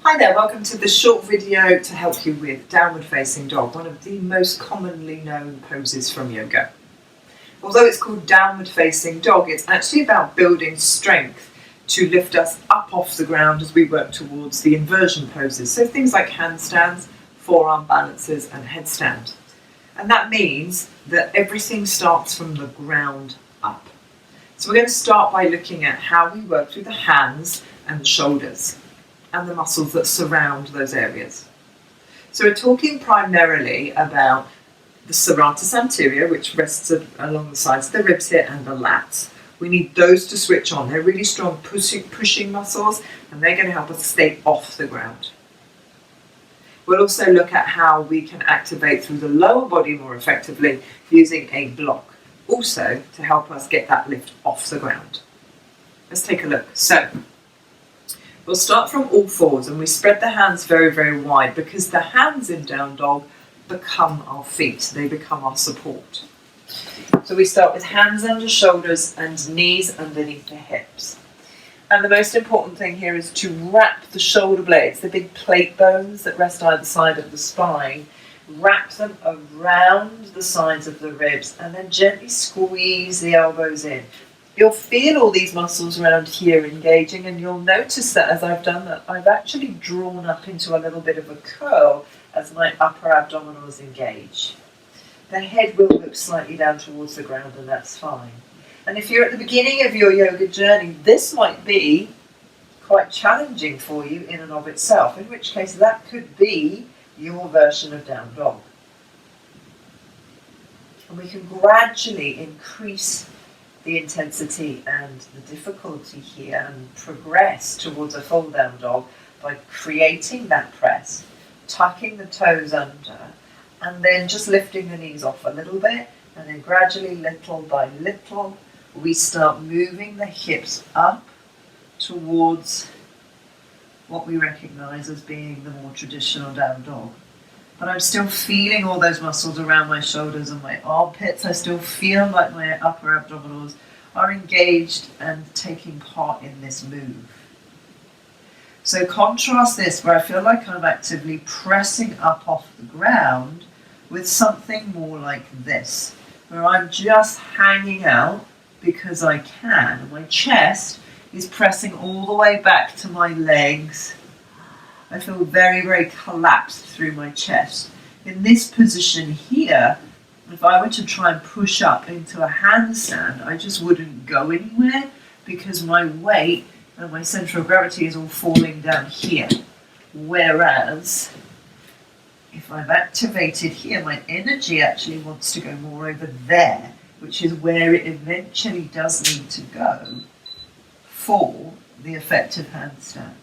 Hi there, welcome to this short video to help you with downward facing dog, one of the most commonly known poses from yoga. Although it's called downward facing dog, it's actually about building strength to lift us up off the ground as we work towards the inversion poses. So things like handstands, forearm balances and headstand. And that means that everything starts from the ground up. So we're going to start by looking at how we work through the hands and the shoulders and the muscles that surround those areas. So we're talking primarily about the serratus anterior, which rests along the sides of the ribs here, and the lats. We need those to switch on. They're really strong pushing muscles, and they're going to help us stay off the ground. We'll also look at how we can activate through the lower body more effectively using a block, also to help us get that lift off the ground. Let's take a look. So we'll start from all fours, and we spread the hands very, very wide because the hands in down dog become our feet. They become our support. So we start with hands under shoulders and knees underneath the hips. And the most important thing here is to wrap the shoulder blades, the big plate bones that rest either side of the spine, wrap them around the sides of the ribs and then gently squeeze the elbows in. You'll feel all these muscles around here engaging, and you'll notice that as I've done that, I've actually drawn up into a little bit of a curl as my upper abdominals engage. The head will look slightly down towards the ground, and that's fine. And if you're at the beginning of your yoga journey, this might be quite challenging for you in and of itself, in which case that could be your version of down dog. And we can gradually increase the intensity and the difficulty here and progress towards a full down dog by creating that press, tucking the toes under, and then just lifting the knees off a little bit, and then gradually, little by little, we start moving the hips up towards what we recognize as being the more traditional down dog. But I'm still feeling all those muscles around my shoulders and my armpits. I still feel like my upper abdominals are engaged and taking part in this move. So contrast this, where I feel like I'm actively pressing up off the ground, with something more like this, where I'm just hanging out because I can, and my chest is pressing all the way back to my legs. I feel very, very collapsed through my chest. In this position here, if I were to try and push up into a handstand, I just wouldn't go anywhere because my weight and my center of gravity is all falling down here. Whereas, if I'm activated here, my energy actually wants to go more over there, which is where it eventually does need to go for the effective handstand.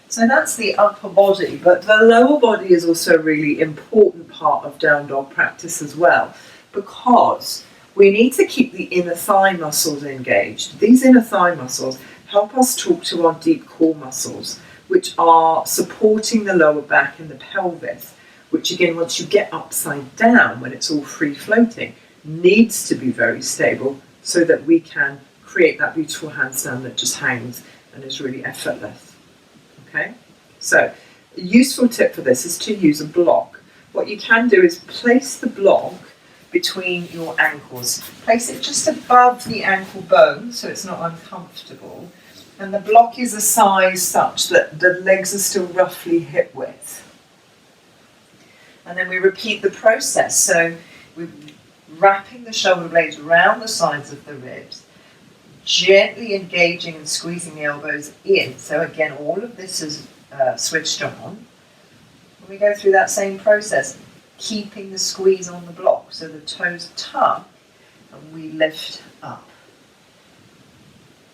So that's the upper body, but the lower body is also a really important part of down dog practice as well, because we need to keep the inner thigh muscles engaged. These inner thigh muscles help us talk to our deep core muscles, which are supporting the lower back and the pelvis, which again, once you get upside down, when it's all free floating, needs to be very stable so that we can create that beautiful handstand that just hangs and is really effortless. Okay, so a useful tip for this is to use a block. What you can do is place the block between your ankles. Place it just above the ankle bone so it's not uncomfortable. And the block is a size such that the legs are still roughly hip width. And then we repeat the process. So we're wrapping the shoulder blades around the sides of the ribs, gently engaging and squeezing the elbows in. So again, all of this is switched on. And we go through that same process, keeping the squeeze on the block so the toes tuck and we lift up.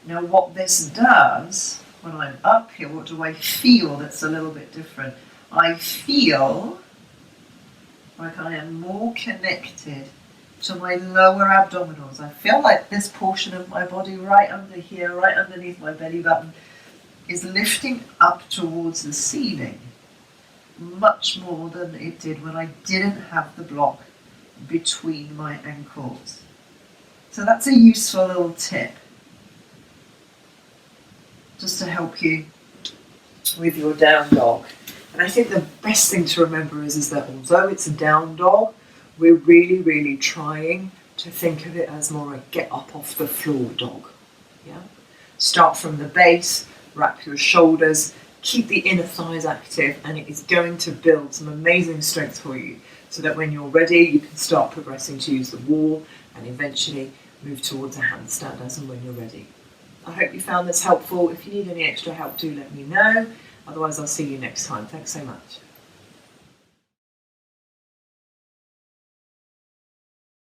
Now what this does, when I'm up here, what do I feel that's a little bit different? I feel like I am more connected to my lower abdominals. I feel like this portion of my body right under here, right underneath my belly button, is lifting up towards the ceiling much more than it did when I didn't have the block between my ankles. So that's a useful little tip. just to help you with your down dog. And I think the best thing to remember is that although it's a down dog, we're really trying to think of it as more a get up off the floor dog. Yeah? Start from the base, wrap your shoulders, keep the inner thighs active, and it is going to build some amazing strength for you so that when you're ready, you can start progressing to use the wall and eventually move towards a handstand as and when you're ready. I hope you found this helpful. If you need any extra help, do let me know. Otherwise, I'll see you next time. Thanks so much.